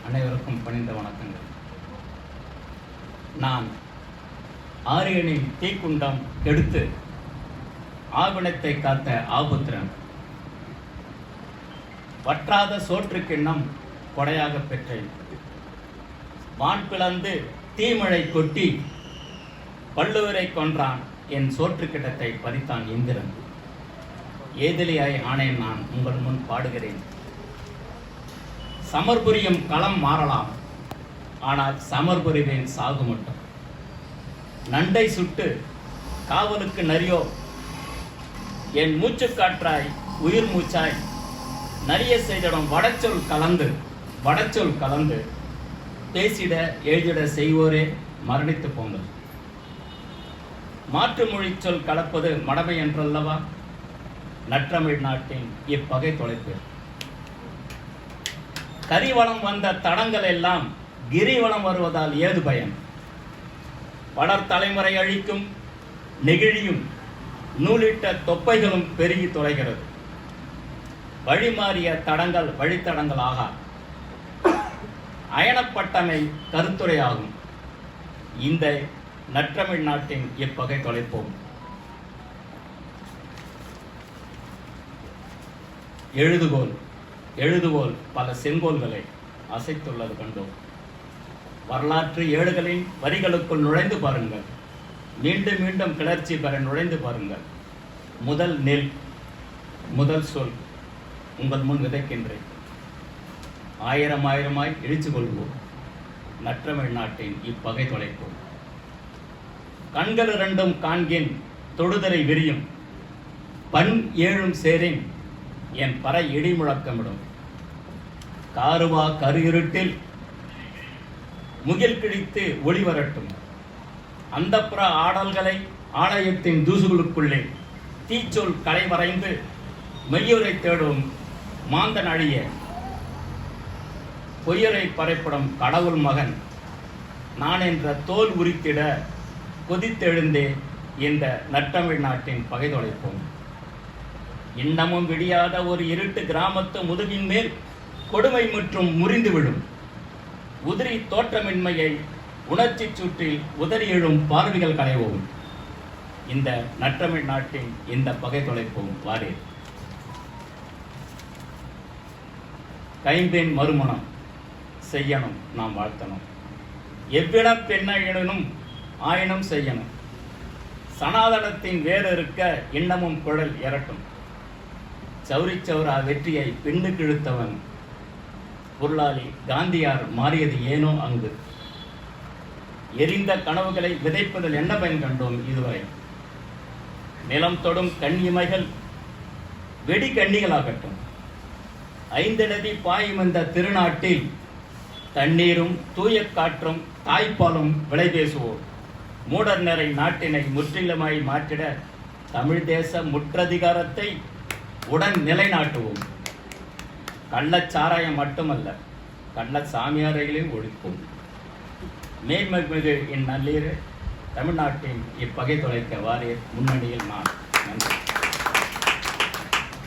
அனைவருக்கும் பணிந்த வணக்கங்கள். நான் ஆரியனின் தீக்குண்டம் கெடுத்து ஆவினத்தை காத்த ஆபுத்திரன், வற்றாத சோற்றுக்கிண்ணம் கொடையாக பெற்றேன். வான் பிளந்து தீமழை கொட்டி பல்லுவரை கொன்றான், என் சோற்றுக்கிட்டத்தை பறித்தான் இந்திரன். ஏதிலியாய் ஆனேன் நான் உங்கள் முன் பாடுகிறேன். சமர்புரியும் களம் மாறலாம், ஆனால் சமர்புரிவேன் சாகு மட்டும். நண்டை சுட்டு காவலுக்கு நரியோ, என் மூச்சுக்காற்றாய் உயிர் மூச்சாய் நரிய செய்திடம் வடச்சொல் கலந்து பேசிட எழுதிட செய்வோரே மரணித்து போங்கள். மாற்று மொழி சொல் கலப்பது மடமை என்றல்லவா நற்றமிழ் நாட்டின் இப்பகை தொலைப்பு. கரிவளம் வந்த தடங்கள் எல்லாம் கிரிவளம் வருவதால் ஏது பயன்? வளர் தலைமுறை அழிக்கும் நெகிழியும் நூலிட்ட தொப்பைகளும் பெருகி தொலைகிறது. வழிமாறிய தடங்கள் வழித்தடங்கள் ஆகா. அயனப்பட்டமை கருத்துரையாகும். இந்த நற்றமிழ் நாட்டின் இப்பகை தொலைப்போம். எழுதுகோல் பல செங்கோல்களை அசைத்துள்ளது கண்டோம். வரலாற்று ஏடுகளின் வரிகளுக்குள் நுழைந்து பாருங்கள். மீண்டும் மீண்டும் கிளர்ச்சி பெற நுழைந்து பாருங்கள். முதல் நெல், முதல் சொல் உங்கள் முன் விதைக்கின்றேன். ஆயிரமாய் இழிச்சு கொள்வோம். நற்றமிழ் நாட்டின் இப்பகை தொலைப்போம். கண்கள் இரண்டும் காண்கின் தொடுதலை விரியும். பண் ஏழும் சேரின் என் பறை இடி முழக்கமிடும். காருவா கரு இருட்டில் முகில் கிழித்து ஒளி வரட்டும். அந்தப்புற ஆடல்களை ஆலயத்தின் தூசுகளுக்குள்ளே தீச்சொல் களை வரைந்து மெய்யுரை தேடும் மாந்தன் அழிய பொய்யரை பறைப்படும் கடவுள் மகன் நான் என்ற தோல் உரித்திட கொதித்தெழுந்தே இந்த நற்றமிழ் நாட்டின் பகை தொலைப்போம். இன்னமும் விடியாத ஒரு இருட்டு கிராமத்து முதுகின் மேல் கொடுமை மற்றும் முறிந்து விடும். உதிரி தோற்றமின்மையை உணர்ச்சி சுற்றில் உதறி எழும் பார்வைகள் களைவோம். இந்த நற்றமிழ் நாட்டின் இந்த பகை தொலைப்போம். வாரீர். கைம்பெண் மறுமணம் செய்யணும், நாம் வாழ்த்தணும். எவ்விட பெண்ணினும் ஆயினும் செய்யணும். சனாதனத்தின் வேறு இருக்க இன்னமும் குழல் எரட்டும். சௌரா வெற்றியை பின்னுக்கு இழுத்தவன் பொருளாளி காந்தியார் மாறியது ஏனோ அங்கு. எரிந்த கனவுகளை விதைப்பதில் என்ன பயன் கண்டோம் இதுவரை? நிலம் தொடும் கண்ணிமைகள் வெடி கண்ணிகளாகட்டும். 5 நதி பாயும் இந்த திருநாட்டில் தண்ணீரும் தூய காற்றும் தாய்ப்பாலும் விலை பேசுவோம். மூடர் நிறை நாட்டினை முற்றிலுமாய் மாற்றிட தமிழ் தேச முற்றதிகாரத்தை உடன் நிலைநாட்டுவோம். கள்ளச்சாராயம் மட்டுமல்ல, கள்ள சாமியாரைகளையும் ஒழிப்போம். மேன்மிகு இந்நல்லீர் தமிழ்நாட்டின் இப்பகை தொலைக்க வாரீர். முன்னணியில் நான். நன்றி.